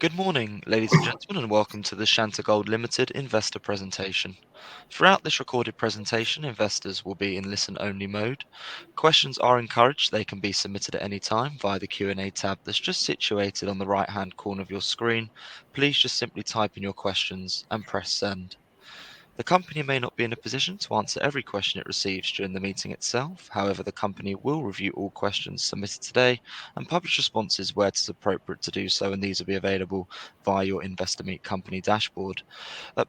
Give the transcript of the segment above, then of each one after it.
Good morning, ladies and gentlemen, and welcome to the Shanta Gold Limited investor presentation. Throughout this recorded presentation, investors will be in listen-only mode. Questions are encouraged. They can be submitted at any time via the Q&A tab that's just situated on the right-hand corner of your screen. Please just simply type in your questions and press send. The company may not be in a position to answer every question it receives during the meeting itself. However, the company will review all questions submitted today and publish responses where it is appropriate to do so, and these will be available via your Investor Meet Company dashboard.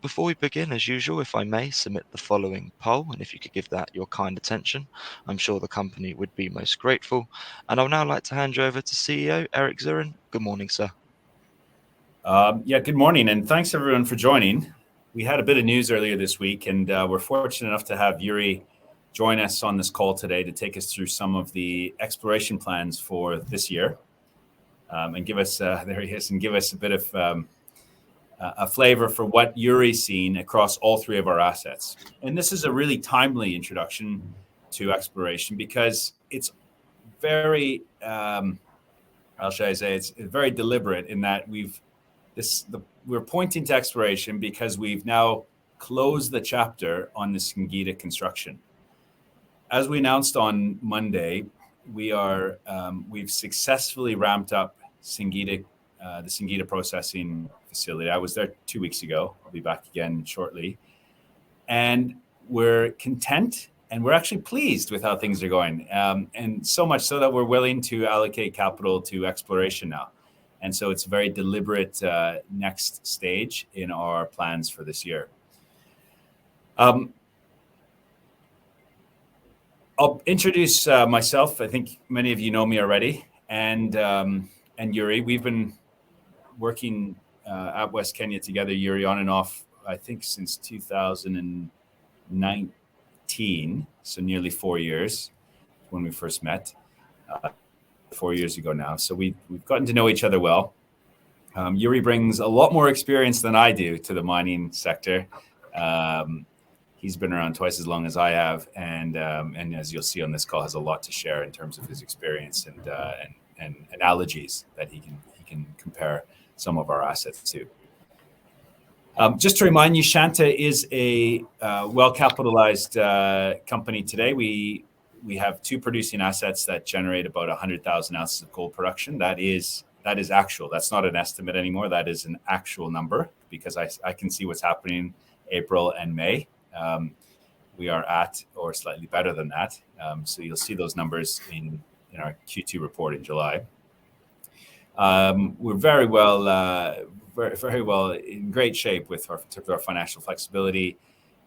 Before we begin, as usual, if I may submit the following poll, and if you could give that your kind attention, I'm sure the company would be most grateful. And I would now like to hand you over to CEO Eric Zuren. Good morning, sir. Good morning, and thanks everyone for joining. We had a bit of news earlier this week, and we're fortunate enough to have Yuri join us on this call today to take us through some of the exploration plans for this year, and give us there he is, and give us a bit of a flavor for what Yuri's seen across all three of our assets. And this is a really timely introduction to exploration because it's very, how shall I say, it's very deliberate in that we're pointing to exploration because we've now closed the chapter on the Singida construction. As we announced on Monday, we've successfully ramped up Singida, the Singida processing facility. I was there 2 weeks ago. I'll be back again shortly, and we're content and we're actually pleased with how things are going, and so much so that we're willing to allocate capital to exploration now. And so it's a very deliberate next stage in our plans for this year. I'll introduce myself. I think many of you know me already, and Yuri. We've been working at West Kenya together, Yuri, on and off, I think since 2019, so nearly 4 years when we first met. 4 years ago now. So we've gotten to know each other well. Yuri brings a lot more experience than I do to the mining sector. He's been around twice as long as I have, and as you'll see on this call, has a lot to share in terms of his experience and analogies that he can compare some of our assets to. Just to remind you, Shanta is a well-capitalized company today. We have two producing assets that generate about 100,000 ounces of gold production. That is actual. That's not an estimate anymore. That is an actual number because I can see what's happening April and May. We are at or slightly better than that. So you'll see those numbers in our Q2 report in July. We're very well in great shape with our financial flexibility.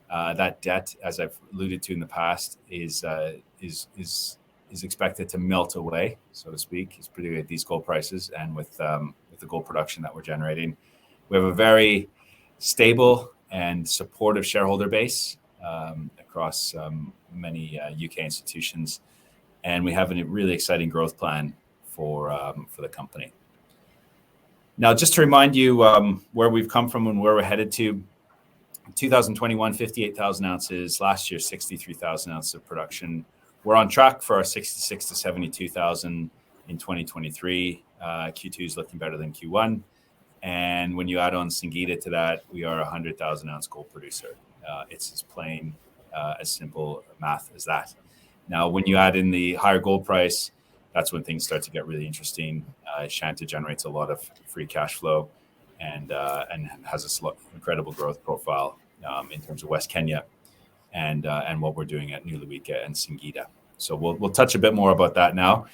That debt, as I've alluded to in the past, is expected to melt away, so to speak, particularly at these gold prices and with the gold production that we're generating. We have a very stable and supportive shareholder base across many UK institutions, and we have a really exciting growth plan for the company. Now, just to remind you where we've come from and where we're headed to. 2021, 58,000 ounces. Last year, 63,000 ounces of production. We're on track for our 66 to 72,000 in 2023. Q2 is looking better than Q1. And when you add on Singida to that, we are a 100,000 ounce gold producer. It's as plain, as simple math as that. Now, when you add in the higher gold price, that's when things start to get really interesting. Shanta generates a lot of free cash flow and has a incredible growth profile in terms of West Kenya and what we're doing at Nuluika and Singida. So we'll touch a bit more about that now.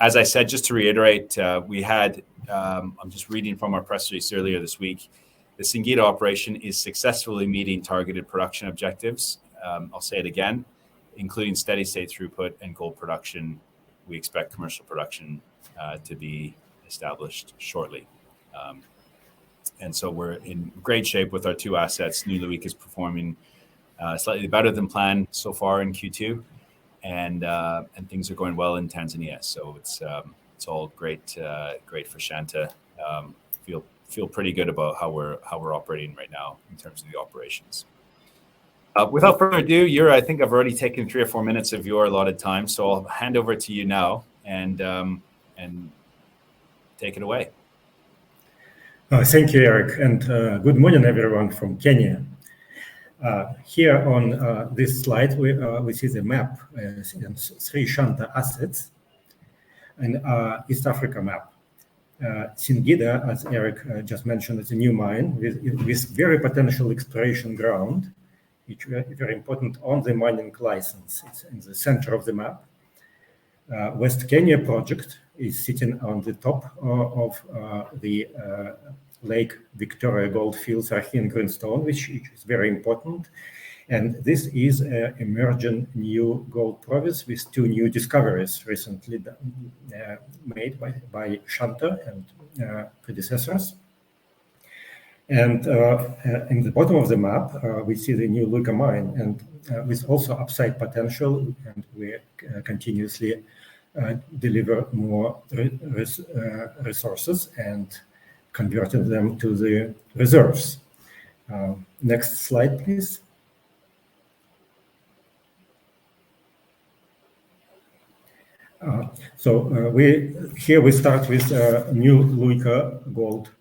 As I said, just to reiterate, we had, I'm just reading from our press release earlier this week, the Singida operation is successfully meeting targeted production objectives. I'll say it again, including steady state throughput and gold production. We expect commercial production to be established shortly. And so we're in great shape with our two assets. Nuluika is performing slightly better than planned so far in Q2, and things are going well in Tanzania. So it's all great for Shanta. Feel pretty good about how we're operating right now in terms of the operations. Without further ado, Yuri, I think I've already taken 3 or 4 minutes of your allotted time, so I'll hand over to you now and take it away. Thank you, Eric, and good morning, everyone from Kenya. Here on this slide, we see the map, three SHANTA assets, and East Africa map. SINGIDA, as Eric just mentioned, is a new mine with very potential exploration ground, which is very important on the mining license. It's in the center of the map. West Kenya project is sitting on the top of the Lake Victoria goldfields are here in Greenstone, which is very important. And this is an emerging new gold province with two new discoveries recently made by SHANTA and predecessors. And in the bottom of the map, we see the new Luka mine, and with also upside potential, and we continuously deliver more resources and converting them to the reserves. Next slide, please. Here we start with new Luka gold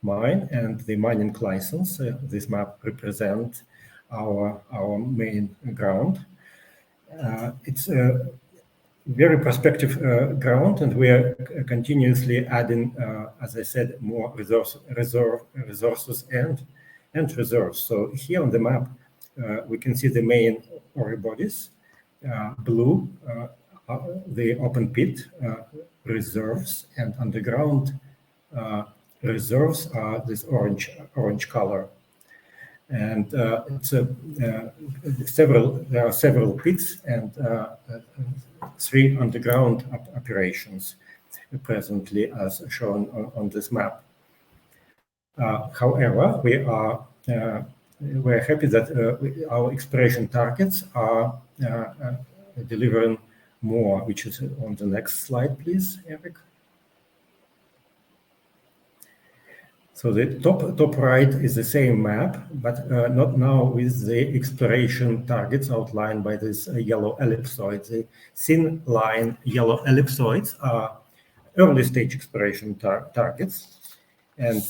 mine and the mining license. This map represents our main ground. It's a very prospective ground, and we are continuously adding, as I said, more resources and reserves. So here on the map, we can see the main ore bodies. Blue, the open pit reserves, and underground reserves are this orange color. And there are several pits and 3 underground operations presently, as shown on this map. However, we're happy that our exploration targets are delivering more, which is on the next slide, please, Eric. So the top right is the same map, but not now with the exploration targets outlined by this yellow ellipsoid. The thin line yellow ellipsoids are early stage exploration targets, and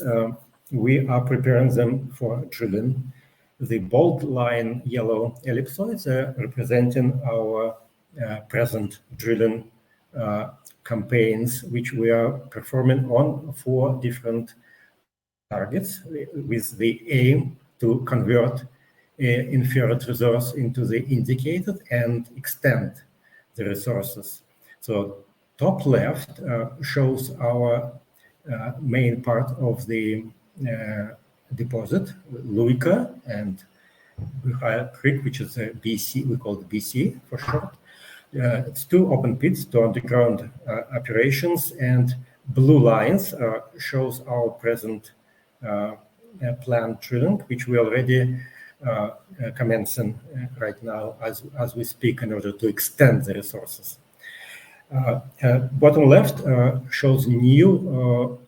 we are preparing them for drilling. The bold line yellow ellipsoids are representing our present drilling campaigns, which we are performing on 4 different targets with the aim to convert inferred resource into the indicated and extend the resources. So top left shows our main part of the deposit, Luika and Buhaya Creek, which is a BC, we call it BC for short. It's 2 open pits, 2 underground operations, and blue lines shows our present planned drilling, which we already commencing right now as we speak in order to extend the resources. Bottom left shows new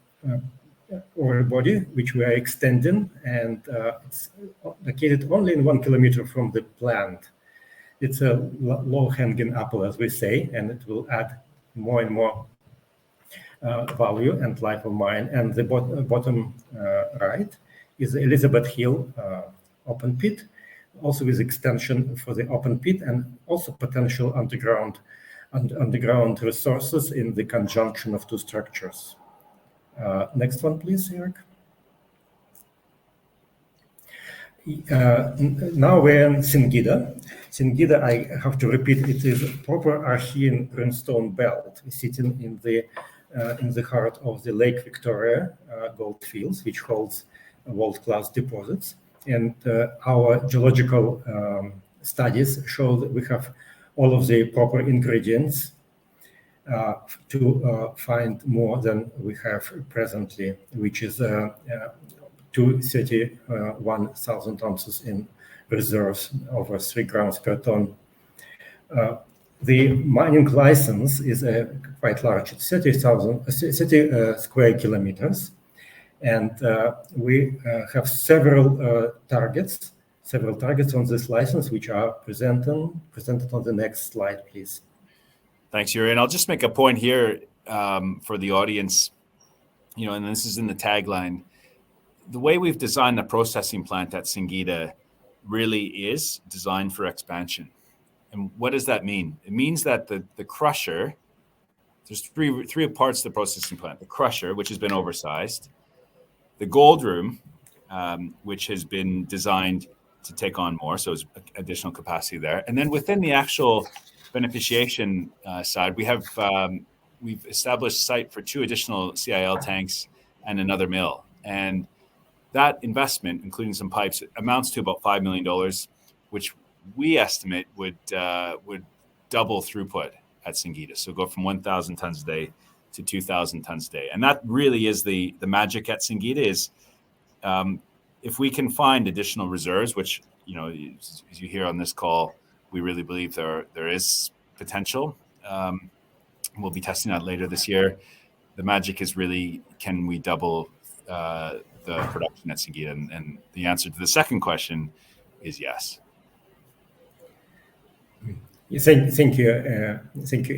ore body, which we are extending, and it's located only in 1 kilometer from the plant. It's a low-hanging apple, as we say, and it will add more and more value and life of mine. And the bottom right is Elizabeth Hill open pit, also with extension for the open pit and also potential underground resources in the conjunction of 2 structures. Next one, please, Eric. Now we're in Singida. Singida, I have to repeat, it is a proper Archean greenstone belt sitting in the heart of the Lake Victoria gold fields, which holds world-class deposits. And our geological studies show that we have all of the proper ingredients to find more than we have presently, which is 231,000 ounces in reserves, over 3 grams per ton. The mining license is quite large. It's 30 square kilometers, and we have several targets on this license, which are presented on the next slide, please. Thanks, Yuri. And I'll just make a point here for the audience, and this is in the tagline. the way we've designed the processing plant at Singida really is designed for expansion. And what does that mean? It means that the crusher, there's three parts to the processing plant. The crusher, which has been oversized, the gold room, which has been designed to take on more, so there's additional capacity there. And then within the actual beneficiation side, we've established site for 2 additional CIL tanks and another mill. And that investment, including some pipes, amounts to about $5 million, which we estimate would double throughput at Singida. So go from 1,000 tons a day to 2,000 tons a day. And that really is the magic at Singida is if we can find additional reserves, which, you know, as you hear on this call, we really believe there is potential. We'll be testing that later this year. The magic is really, can we double the production at Singida? And the answer to the second question is yes. Thank you,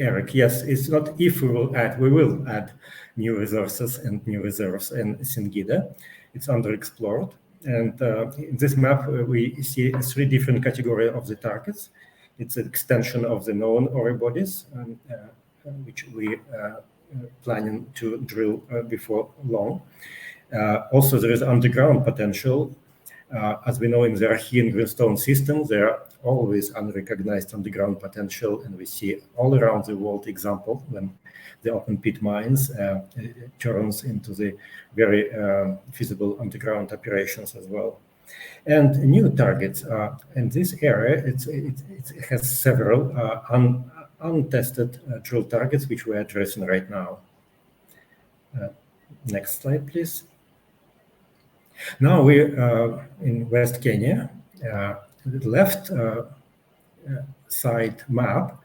Eric. Yes, it's not if we will add new resources and new reserves in Singida. It's underexplored. And in this map, we see 3 different categories of the targets. It's an extension of the known ore bodies, which we planning to drill before long. Also, there is underground potential. As we know, in the Archean greenstone system, there are always unrecognized underground potential, and we see all around the world example when the open pit mines turns into the very feasible underground operations as well. And new targets in this area, it has several untested drill targets which we're addressing right now. Next slide, please. Now we're in West Kenya. The left side map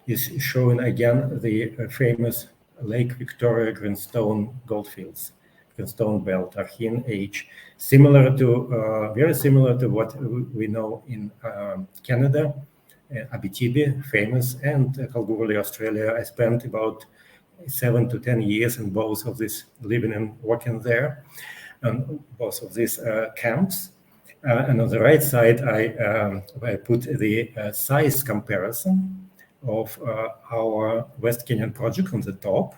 is showing again the famous Lake Victoria greenstone goldfields, greenstone belt, Archean age, very similar to what we know in Canada, Abitibi, famous, and Kalgoorlie, Australia. I spent about 7 to 10 years in both of these, living and working there, both of these camps. And on the right side, I put the size comparison of our West Kenyan project on the top,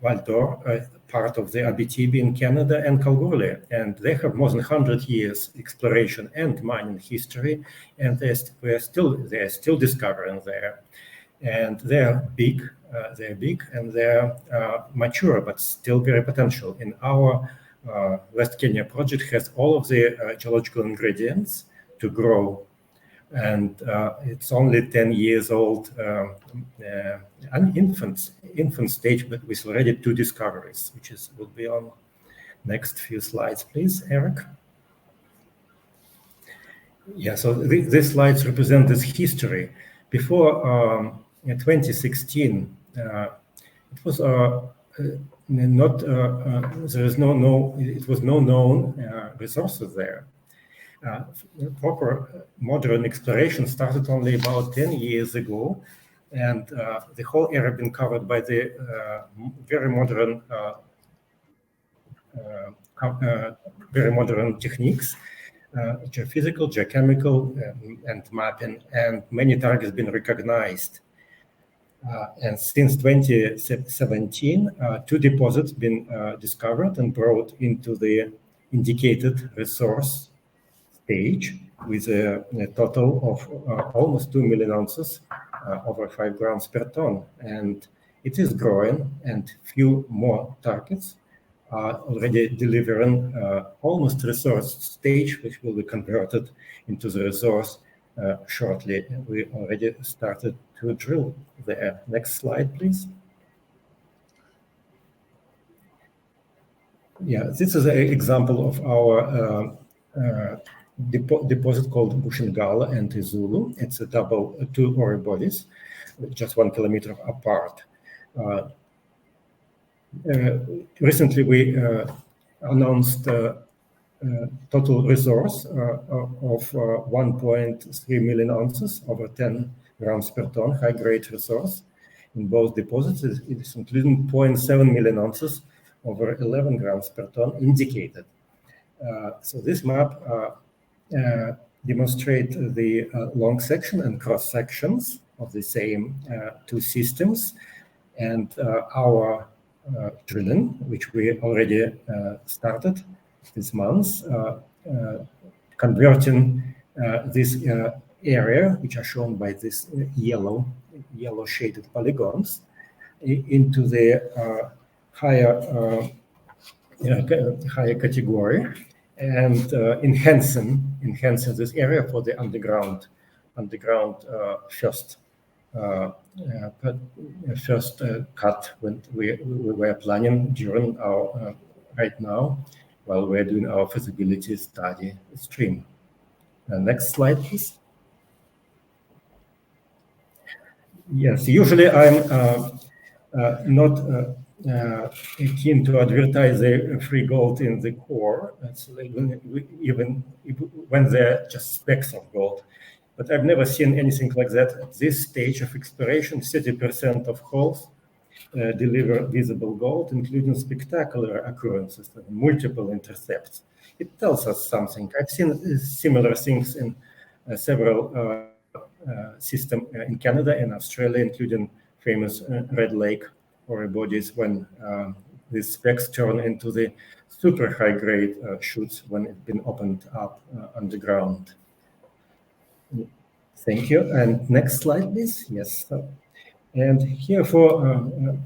Val-d'Or, part of the Abitibi in Canada, and Kalgoorlie. And they have more than 100 years exploration and mining history, and they're still discovering there. And they're big, and they're mature, but still very potential. In our West Kenya project has all of the geological ingredients to grow, and it's only 10 years old, an infant stage, but with already 2 discoveries, which will be on next few slides, please, Eric. Yeah, so these slides represent this history. Before in 2016, it was it was no known resources there. Proper modern exploration started only about 10 years ago, and the whole area been covered by the very modern techniques, geophysical, geochemical, and mapping, and many targets been recognized. And since 2017, 2 deposits been discovered and brought into the indicated resource stage with a total of almost 2 million ounces, over 5 grams per ton. And it is growing, and few more targets are already delivering almost resource stage, which will be converted into the resource shortly. We already started to drill there. Next slide, please. Yeah, this is an example of our deposit called BUSHIANGALA and ISULU. It's a 2 ore bodies, just 1 kilometer apart. Recently, we announced total resource of 1.3 million ounces over 10 grams per ton, high-grade resource in both deposits. It's including 0.7 million ounces over 11 grams per ton indicated. So this map demonstrates the long section and cross sections of the same two systems, and our drilling, which we already started this month, converting this area, which are shown by this yellow shaded polygons, into the higher category, and enhancing this area for the underground first cut when we were planning during our right now while we're doing our feasibility study stream. Next slide, please. Yes, usually I'm not keen to advertise the free gold in the core, even when they're just specks of gold. But I've never seen anything like that at this stage of exploration. 30% of holes deliver visible gold, including spectacular occurrences and multiple intercepts. It tells us something. I've seen similar things in several systems in Canada and Australia, including famous Red Lake OREBODYs, when these specks turn into the super high-grade shoots when it's been opened up underground. Thank you. And next slide, please. Yes. And here for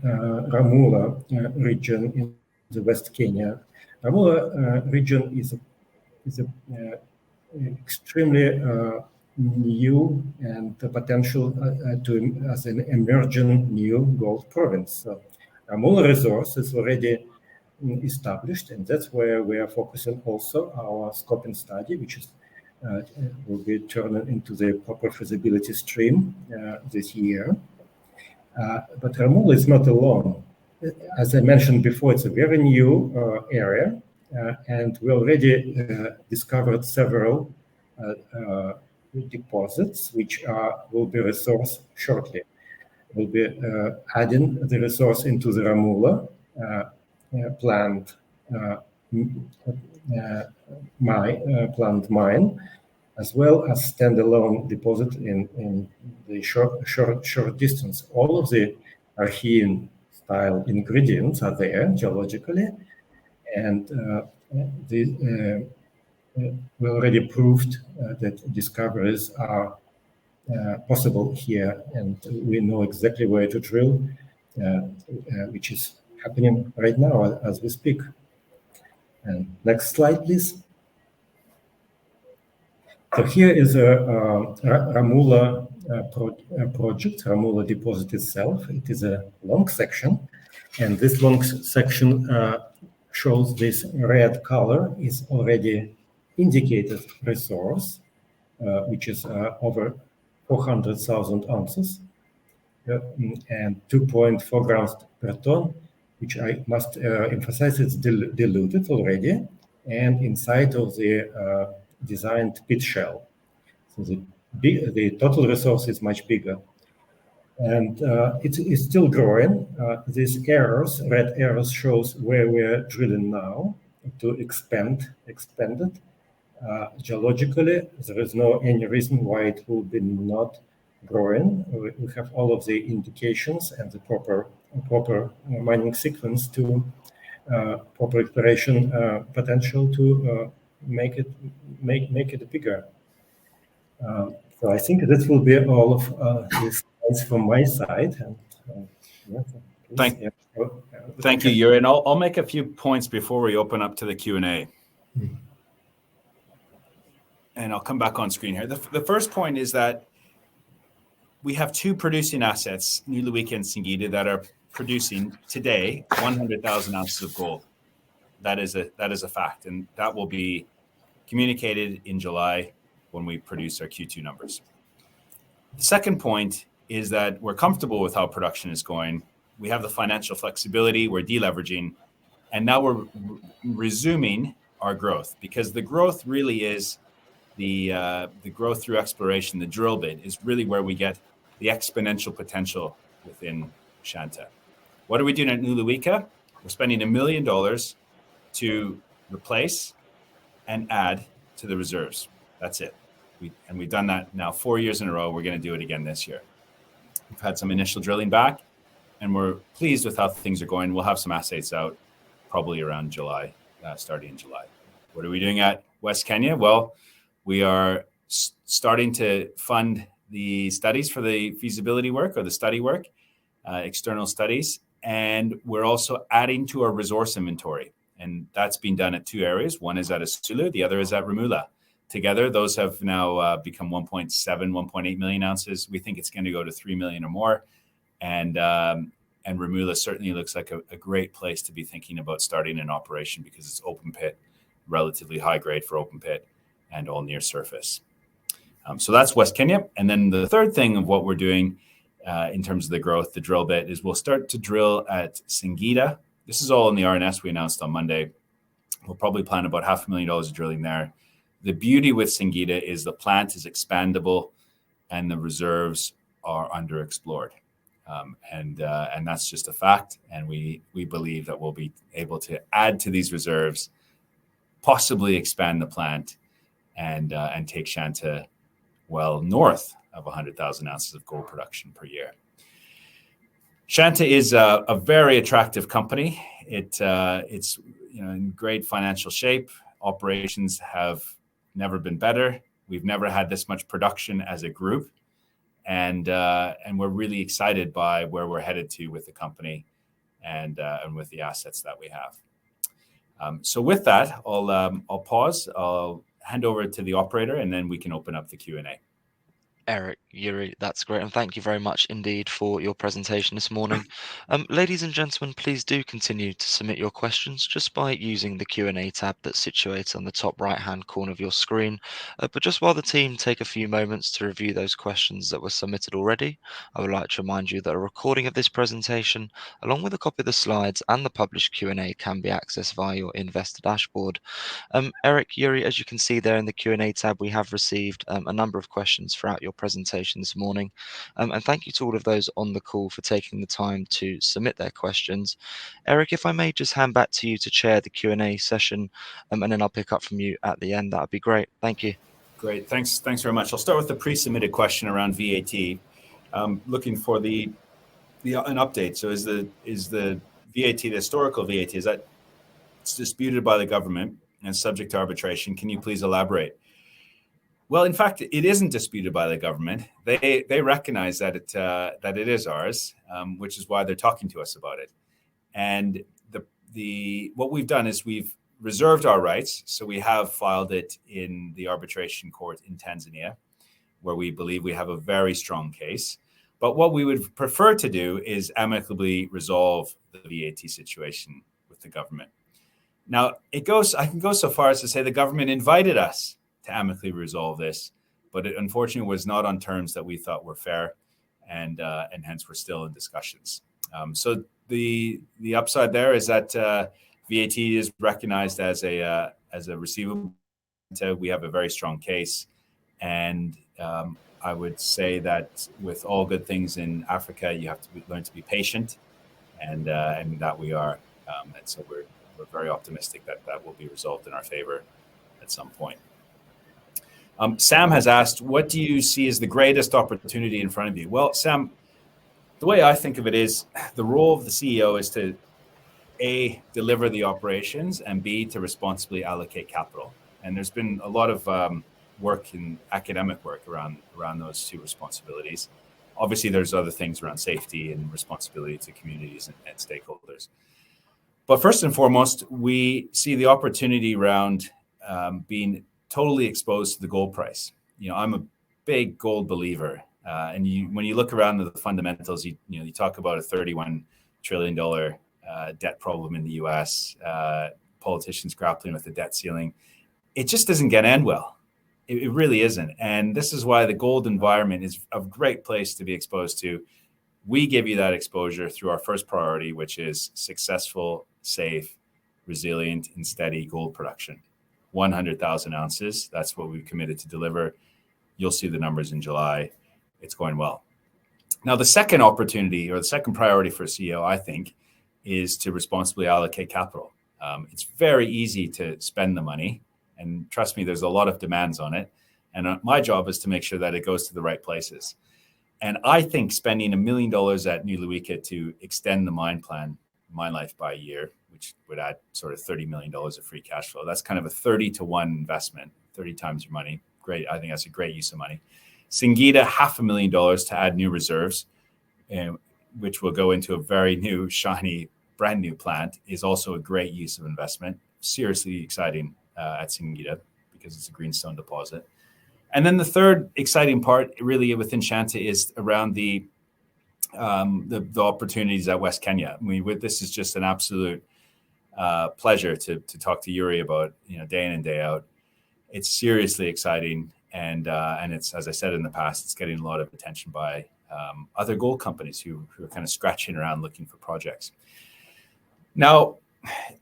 RAMULA region in the West Kenya. RAMULA region is a extremely new and the potential as an emerging new gold province. So RAMULA resource is already established, and that's where we are focusing also our scoping study, which is will be turned into the proper feasibility stream this year. But RAMULA is not alone. As I mentioned before, it's a very new area, and we already discovered several deposits which will be resourced shortly. We'll be adding the resource into the RAMULA planned mine, as well as standalone deposit in the short distance. All of the Archean style ingredients are there geologically, and we already proved that discoveries are possible here, and we know exactly where to drill, which is happening right now as we speak. And next slide, please. So here is a RAMULA project, RAMULA deposit itself. It is a long section, and this long section shows this red color is already indicated resource, which is over 400,000 ounces and 2.4 grams per ton, which I must emphasize is diluted already and inside of the designed pit shell. So the total resource is much bigger. And it is still growing. These arrows, red arrows, shows where we're drilling now to expand it. Geologically, there is no any reason why it will be not growing. We have all of the indications and the proper mining sequence to proper exploration potential to make it bigger. So I think this will be all of these slides from my side. And, Thank you, Yuri. And I'll make a few points before we open up to the Q&A. And I'll come back on screen here. The first point is that we have two producing assets, Niluwika and Singida, that are producing today 100,000 ounces of gold. That is a fact, and that will be communicated in July when we produce our Q2 numbers. The second point is that we're comfortable with how production is going. We have the financial flexibility, we're deleveraging, and now we're resuming our growth, because the growth really is the growth through exploration. The drill bit is really where we get the exponential potential within Shanta. What are we doing at Niluwika? We're spending $1 million to replace and add to the reserves. That's it. We've done that now 4 years in a row. We're going to do it again this year. We've had some initial drilling back, and we're pleased with how things are going. We'll have some assays out probably around July, starting in July. What are we doing at West Kenya? Well, we are starting to fund the studies for the feasibility work or the study work, external studies, and we're also adding to our resource inventory. And that's been done at 2 areas. One is at ISULU, the other is at RAMULA. Together, those have now become 1.7, 1.8 million ounces. We think it's going to go to 3 million or more. And RAMULA certainly looks like a great place to be thinking about starting an operation because it's open pit, relatively high grade for open pit, and all near surface. So that's West Kenya. And then the third thing of what we're doing in terms of the growth, the drill bit, is we'll start to drill at Singida. This is all in the RNS we announced on Monday. We'll probably plan about $500,000 of drilling there. The beauty with Singida is the plant is expandable and the reserves are underexplored. And that's just a fact. And we believe that we'll be able to add to these reserves, possibly expand the plant, and take Shanta well north of 100,000 ounces of gold production per year. Shanta is a very attractive company. It's in great financial shape. Operations have never been better. We've never had this much production as a group, and we're really excited by where we're headed to with the company and with the assets that we have. So with that, I'll pause. I'll hand over to the operator, and then we can open up the Q&A. Eric, Yuri, that's great. And thank you very much indeed for your presentation this morning. Ladies and gentlemen, please do continue to submit your questions just by using the Q&A tab that's situated on the top right-hand corner of your screen. But just while the team take a few moments to review those questions that were submitted already, I would like to remind you that a recording of this presentation, along with a copy of the slides and the published Q&A, can be accessed via your investor dashboard. Eric, Yuri, as you can see there in the Q&A tab, we have received a number of questions throughout your presentation this morning. And thank you to all of those on the call for taking the time to submit their questions. Eric, if I may just hand back to you to chair the Q&A session, and then I'll pick up from you at the end. That would be great. Thank you. Great. Thanks very much. I'll start with the pre-submitted question around VAT. Looking for an update. So is the VAT, the historical VAT, is that it's disputed by the government and subject to arbitration? Can you please elaborate? Well, in fact, it isn't disputed by the government. They recognize that it is ours, which is why they're talking to us about it. And what we've done is we've reserved our rights. So we have filed it in the arbitration court in Tanzania, where we believe we have a very strong case. But what we would prefer to do is amicably resolve the VAT situation with the government. Now, I can go so far as to say the government invited us to amicably resolve this, but it unfortunately was not on terms that we thought were fair, and hence we're still in discussions. So the upside there is that VAT is recognized as a receivable. We have a very strong case, and I would say that with all good things in Africa, you have to learn to be patient, and that we are, and so we're very optimistic that will be resolved in our favor at some point. Sam has asked, what do you see as the greatest opportunity in front of you? Well, Sam, the way I think of it is the role of the CEO is to A, deliver the operations, and B, to responsibly allocate capital. And there's been a lot of work in academic work around those two responsibilities. Obviously, there's other things around safety and responsibility to communities and stakeholders. But first and foremost, we see the opportunity around being totally exposed to the gold price. I'm a big gold believer, and when you look around at the fundamentals, you talk about a $31 trillion debt problem in the U.S. Politicians grappling with the debt ceiling. It just doesn't get end well. It really isn't, and this is why the gold environment is a great place to be exposed to. We give you that exposure through our first priority, which is successful, safe, resilient, and steady gold production. 100,000 ounces. That's what we've committed to deliver. You'll see the numbers in July. It's going well. Now, the second opportunity or the second priority for a CEO, I think, is to responsibly allocate capital. It's very easy to spend the money And trust me, there's a lot of demands on it. And my job is to make sure that it goes to the right places. And I think spending $1 million at New Luika to extend the mine life by a year, which would add sort of $30 million of free cash flow. That's kind of a 30-to-1 investment, 30 times your money. Great. I think that's a great use of money. Singida, $500,000 to add new reserves, which will go into a very new, shiny, brand new plant, is also a great use of investment. Seriously exciting at Singida because it's a greenstone deposit. And then the third exciting part really within Shanta is around the opportunities at West Kenya. I mean, this is just an absolute pleasure to talk to Yuri about, day in and day out. It's seriously exciting. And it's, as I said in the past, it's getting a lot of attention by other gold companies who are kind of scratching around looking for projects. Now,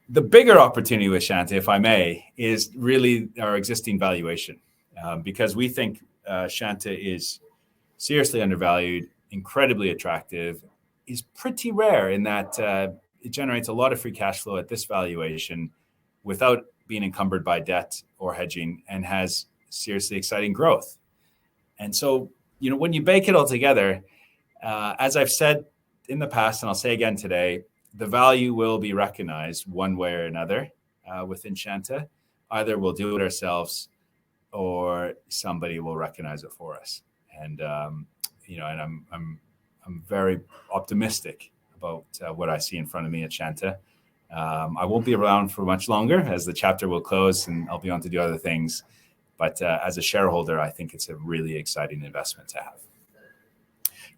the bigger opportunity with Shanta, if I may, is really our existing valuation, because we think Shanta is seriously undervalued, incredibly attractive, is pretty rare in that it generates a lot of free cash flow at this valuation without being encumbered by debt or hedging, and has seriously exciting growth. And so, when you bake it all together, as I've said in the past, and I'll say again today, the value will be recognized one way or another within Shanta. Either we'll do it ourselves or somebody will recognize it for us. And, and I'm very optimistic about what I see in front of me at Shanta. I won't be around for much longer as the chapter will close and I'll be on to do other things. But as a shareholder, I think it's a really exciting investment to have.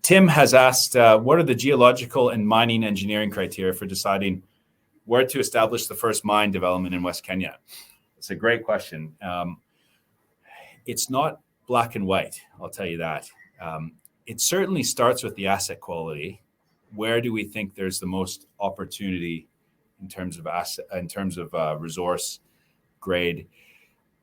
Tim has asked, what are the geological and mining engineering criteria for deciding where to establish the first mine development in West Kenya? It's a great question. It's not black and white, I'll tell you that. It certainly starts with the asset quality. Where do we think there's the most opportunity in terms of resource grade?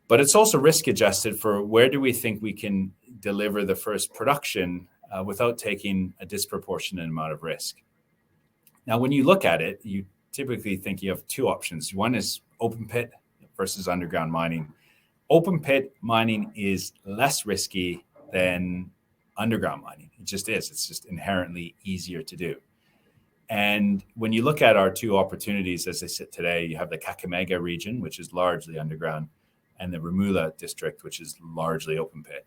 But it's also risk adjusted for where do we think we can deliver the first production without taking a disproportionate amount of risk. Now, when you look at it, you typically think you have two options. One is open pit versus underground mining. Open pit mining is less risky than underground mining. It just is. It's just inherently easier to do. And when you look at our two opportunities as they sit today, you have the Kakamega region, which is largely underground, and the RAMULA district, which is largely open pit.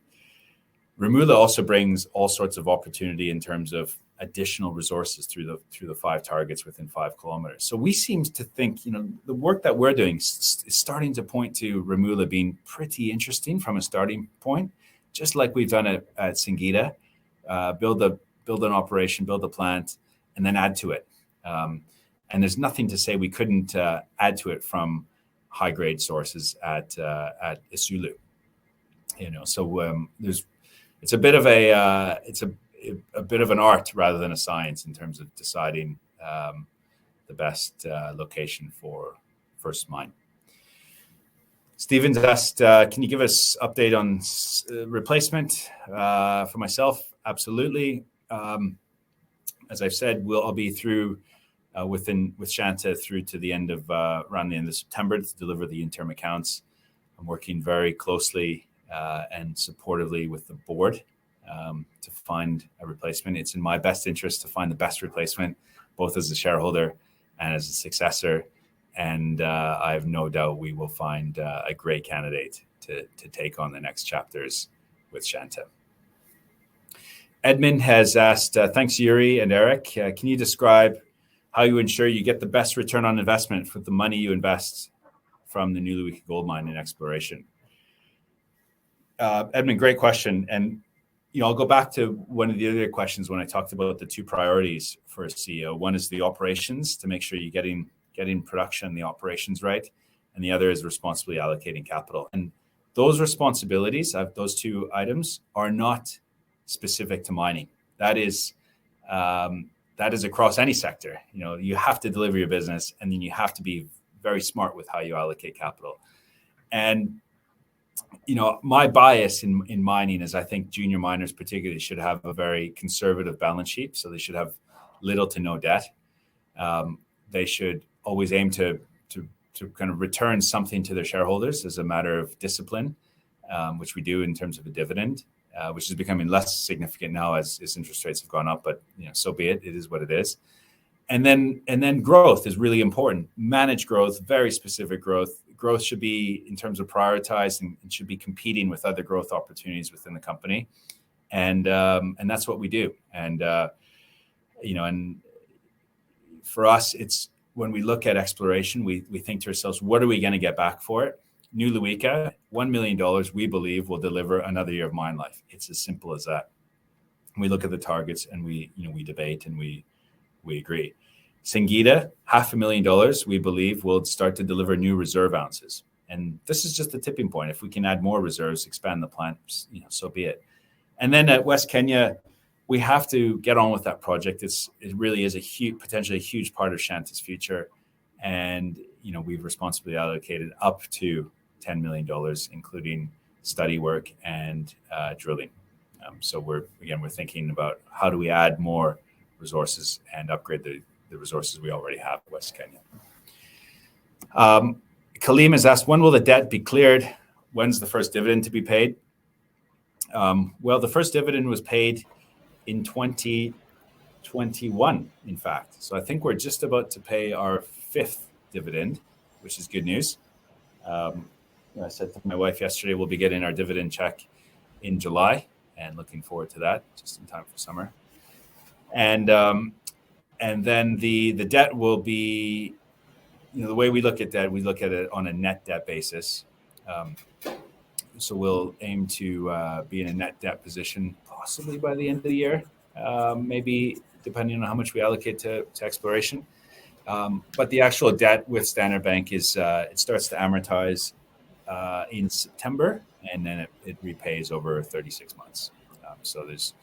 RAMULA also brings all sorts of opportunity in terms of additional resources through the 5 targets within 5 kilometers. So we seem to think, the work that we're doing is starting to point to RAMULA being pretty interesting from a starting point, just like we've done it at Singida. Build an operation, build a plant, and then add to it. And there's nothing to say we couldn't add to it from high-grade sources at ISULU. So it's a bit of a bit of an art rather than a science in terms of deciding the best location for first mine. Stephen's asked, can you give us update on replacement for myself? Absolutely. As I've said, I'll be through with Shanta through to the end of around the end of September to deliver the interim accounts. I'm working very closely and supportively with the board to find a replacement. It's in my best interest to find the best replacement, both as a shareholder and as a successor. And I have no doubt we will find a great candidate to take on the next chapters with Shanta. Edmund has asked, thanks, Yuri and Eric. Can you describe how you ensure you get the best return on investment with the money you invest from the New Luika gold mine in exploration? Edmund, great question. And I'll go back to one of the other questions when I talked about the 2 priorities for a CEO. One is the operations, to make sure you're getting production, the operations right. And the other is responsibly allocating capital. And those responsibilities, those 2 items, are not specific to mining. That is across any sector. You have to deliver your business, and then you have to be very smart with how you allocate capital. And my bias in mining is I think junior miners particularly should have a very conservative balance sheet. So they should have little to no debt. They should always aim to kind of return something to their shareholders as a matter of discipline, which we do in terms of a dividend, which is becoming less significant now as interest rates have gone up. But so be it. It is what it is. And then growth is really important. Managed growth, very specific growth. Growth should be in terms of prioritized and should be competing with other growth opportunities within the company, and that's what we do. And and for us, it's when we look at exploration, we think to ourselves, what are we going to get back for it? New Luika, $1 million, we believe will deliver another year of mine life. It's as simple as that. We look at the targets and we debate and we agree. Singida, $500,000, we believe will start to deliver new reserve ounces. And this is just the tipping point. If we can add more reserves, expand the plant, so be it. And then at West Kenya, we have to get on with that project. It really is potentially a huge part of Shanta's future. And, we've responsibly allocated up to $10 million, including study work and drilling. So we're thinking about how do we add more resources and upgrade the resources we already have in West Kenya. Kaleem has asked, when will the debt be cleared? When's the first dividend to be paid? Well, the first dividend was paid in 2021, in fact. So I think we're just about to pay our 5th dividend, which is good news. I said to my wife yesterday, we'll be getting our dividend check in July, and looking forward to that, just in time for summer. And then the debt will be, the way we look at debt, we look at it on a net debt basis. So we'll aim to be in a net debt position possibly by the end of the year, maybe depending on how much we allocate to exploration. But the actual debt with Standard Bank is it starts to amortize in September, and then it repays over 36 months. So there's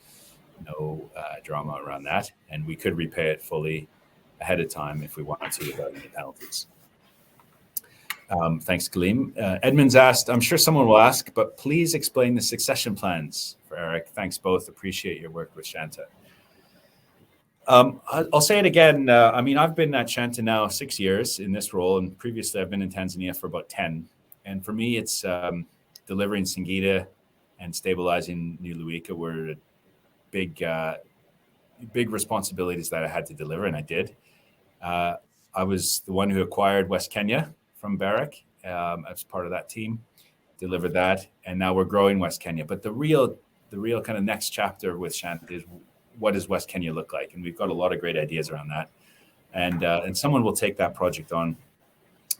no drama around that, and we could repay it fully ahead of time if we wanted to without any penalties. Thanks, Kaleem. Edmund's asked, I'm sure someone will ask, but please explain the succession plans for Eric. Thanks both. Appreciate your work with Shanta. I'll say it again. I've been at Shanta now 6 years in this role, and previously I've been in Tanzania for about 10. And for me, it's delivering Singida and stabilizing New Luika were big responsibilities that I had to deliver, and I did. I was the one who acquired West Kenya from Barrick as part of that team, delivered that, and now we're growing West Kenya. But the real kind of next chapter with Shanta is, what does West Kenya look like? And we've got a lot of great ideas around that. And someone will take that project on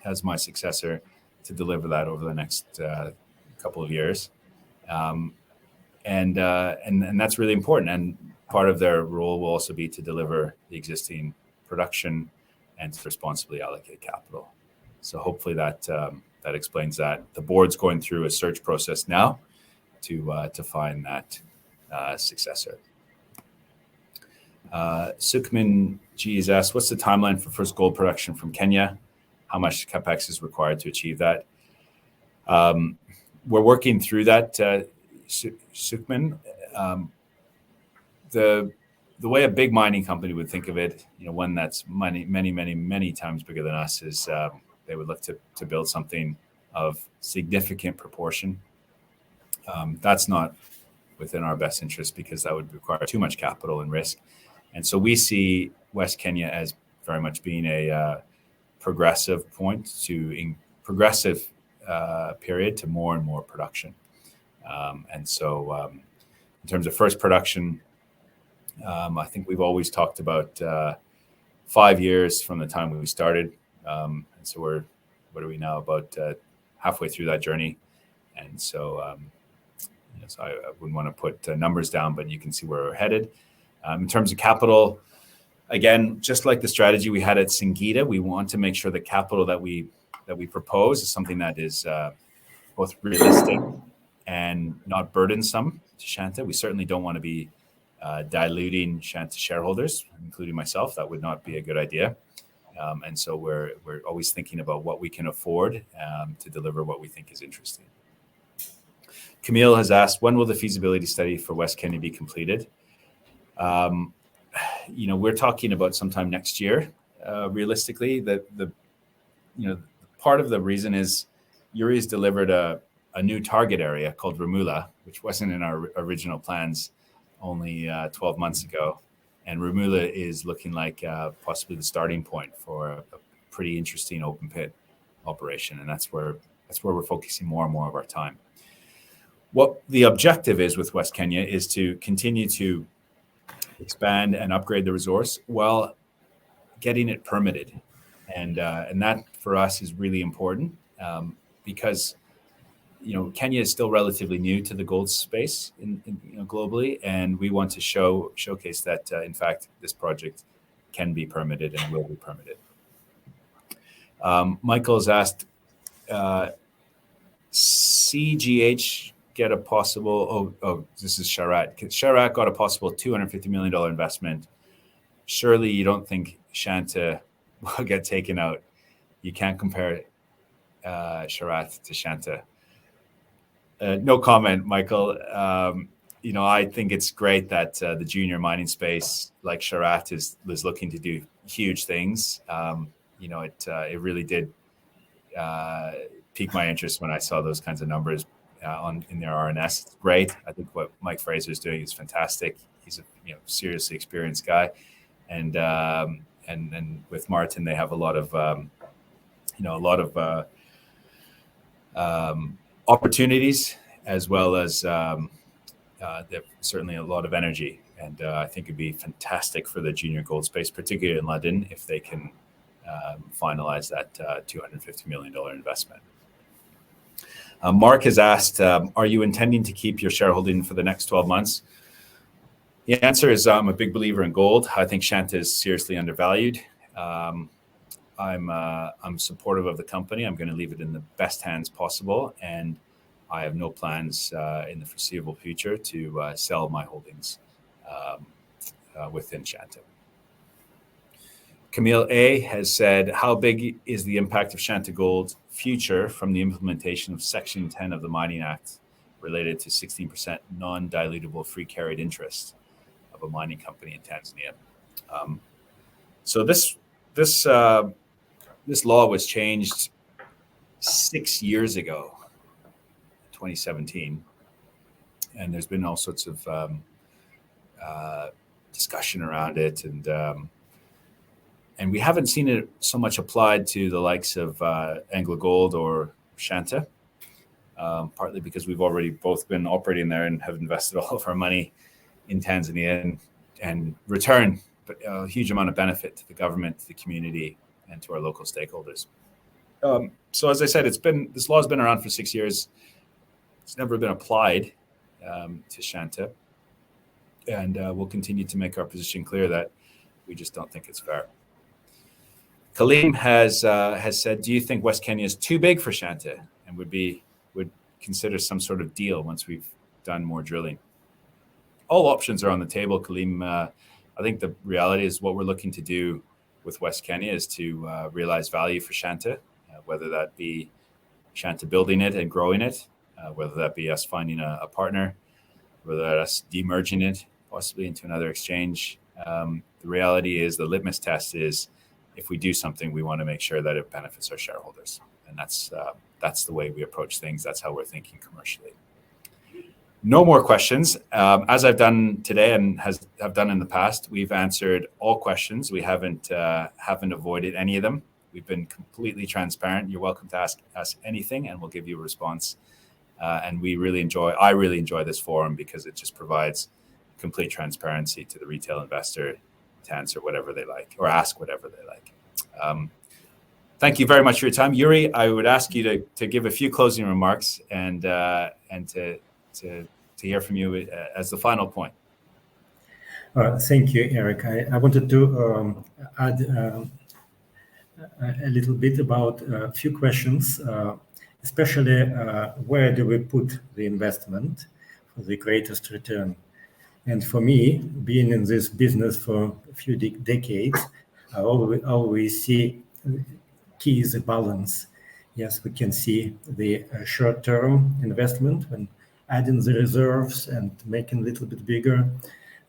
as my successor to deliver that over the next couple of years. And that's really important. And part of their role will also be to deliver the existing production and to responsibly allocate capital. So hopefully that explains that. The board's going through a search process now to find that successor. Sukhman G has asked, what's the timeline for first gold production from Kenya? How much capex is required to achieve that? We're working through that, Sukhman. The way a big mining company would think of it, one that's many times bigger than us, is they would look to build something of significant proportion. That's not within our best interest because that would require too much capital and risk. And so we see West Kenya as very much being a progressive point to progressive period to more and more production. And so in terms of first production, I think we've always talked about 5 years from the time we started. And so what are we now, about halfway through that journey. And so, so I wouldn't want to put numbers down, but you can see where we're headed. In terms of capital, again, just like the strategy we had at Singida, we want to make sure the capital that we propose is something that is both realistic and not burdensome to Shanta. We certainly don't want to be diluting Shanta shareholders, including myself. That would not be a good idea. And so we're always thinking about what we can afford to deliver what we think is interesting. Camille has asked, when will the feasibility study for West Kenya be completed? We're talking about sometime next year. Realistically, the part of the reason is Yuri's delivered a new target area called RAMULA, which wasn't in our original plans only 12 months ago. And RAMULA is looking like possibly the starting point for a pretty interesting open pit operation. And that's where we're focusing more and more of our time. What the objective is with West Kenya is to continue to expand and upgrade the resource while getting it permitted. And that for us is really important because Kenya is still relatively new to the gold space globally, and we want to showcase that in fact this project can be permitted and will be permitted. Michael has asked, CGH get a possible? This is Sharat. Sharat got a possible $250 million investment. Surely you don't think Shanta will get taken out? You can't compare Sharat to Shanta. No comment, Michael. I think it's great that the junior mining space, like Sharat, is looking to do huge things. It really did pique my interest when I saw those kinds of numbers in their RNS. It's great. I think what Mike Fraser is doing is fantastic. He's a seriously experienced guy, and with Martin, they have a lot of opportunities, as well as certainly a lot of energy. And I think it'd be fantastic for the junior gold space, particularly in London, if they can finalize that $250 million investment. Mark has asked, are you intending to keep your shareholding for the next 12 months? The answer is I'm a big believer in gold. I think Shanta is seriously undervalued. I'm supportive of the company. I'm going to leave it in the best hands possible, and I have no plans in the foreseeable future to sell my holdings within Shanta. Camille A has said, how big is the impact of Shanta Gold's future from the implementation of Section 10 of the Mining Act related to 16% non-dilutable free carried interest of a mining company in Tanzania? So this law was changed 6 years ago, 2017, and there's been all sorts of discussion around it, and we haven't seen it so much applied to the likes of AngloGold or Shanta, partly because we've already both been operating there and have invested all of our money in Tanzania and returned a huge amount of benefit to the government, to the community, and to our local stakeholders. So as I said, this law has been around for 6 years. It's never been applied to Shanta, and we'll continue to make our position clear that we just don't think it's fair. Kaleem has said, do you think West Kenya is too big for Shanta and would consider some sort of deal once we've done more drilling? All options are on the table, Kaleem. I think the reality is what we're looking to do with West Kenya is to realize value for Shanta, whether that be Shanta building it and growing it, whether that be us finding a partner, whether that's demerging it possibly into another exchange. The reality is the litmus test is if we do something, we want to make sure that it benefits our shareholders. And that's the way we approach things. That's how we're thinking commercially. No more questions. As I've done today and have done in the past, we've answered all questions. We haven't avoided any of them. We've been completely transparent. You're welcome to ask us anything, and we'll give you a response. And I really enjoy this forum because it just provides complete transparency to the retail investor to answer whatever they like or ask whatever they like. Thank you very much for your time. Yuri, I would ask you to give a few closing remarks and to hear from you as the final point. Thank you, Eric. I wanted to add a little bit about a few questions, especially where do we put the investment for the greatest return? And for me, being in this business for a few decades, I always see key is a balance. Yes, we can see the short-term investment when adding the reserves and making a little bit bigger,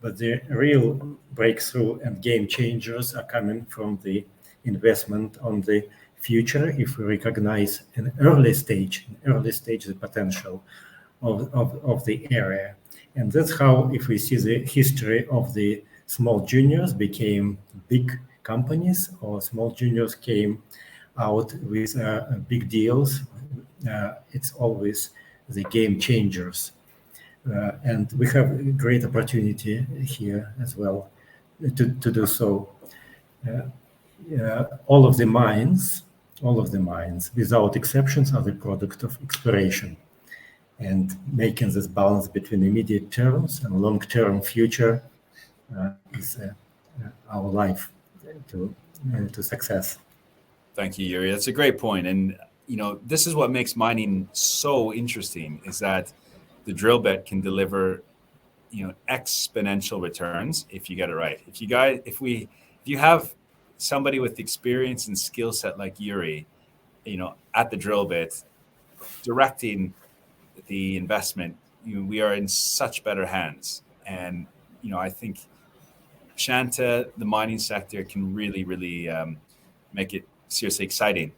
but the real breakthrough and game changers are coming from the investment on the future if we recognize an early stage the potential of the area. And that's how, if we see the history of the small juniors became big companies, or small juniors came out with big deals, it's always the game changers. And we have a great opportunity here as well to do so. All of the mines, without exceptions, are the product of exploration. And making this balance between immediate terms and long-term future is our life to success. Thank you, Yuri. That's a great point. And this is what makes mining so interesting, is that the drill bit can deliver exponential returns if you get it right. If you have somebody with experience and skill set like Yuri, at the drill bit, directing the investment, we are in such better hands. And I think Shanta, the mining sector, can really make it seriously exciting.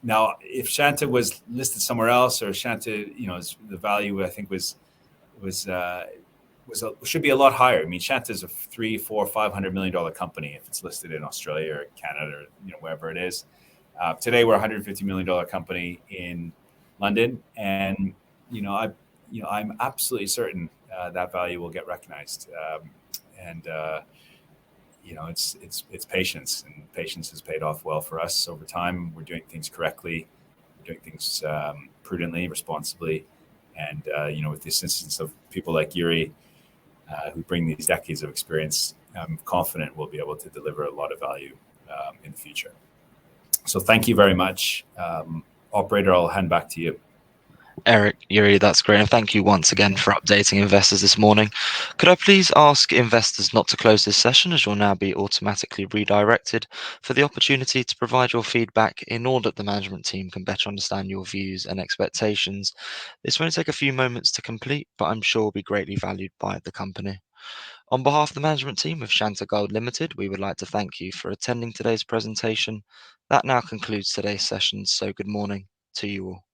Now, if Shanta was listed somewhere else, or Shanta, the value I think should be a lot higher. I mean, Shanta is a $300, $400, $500 million company if it's listed in Australia or Canada, or wherever it is. Today, we're a $150 million company in London, and I'm absolutely certain that value will get recognized. It's patience, and patience has paid off well for us over time. We're doing things correctly, we're doing things prudently, responsibly, and with the assistance of people like Yuri, who bring these decades of experience, I'm confident we'll be able to deliver a lot of value in the future. So thank you very much. Operator, I'll hand back to you. Eric, Yuri, that's great. And thank you once again for updating investors this morning. Could I please ask investors not to close this session, as you'll now be automatically redirected for the opportunity to provide your feedback in order that the management team can better understand your views and expectations. This won't take a few moments to complete, but I'm sure will be greatly valued by the company. On behalf of the management team of Shanta Gold Limited, we would like to thank you for attending today's presentation. That now concludes today's session, so good morning to you all.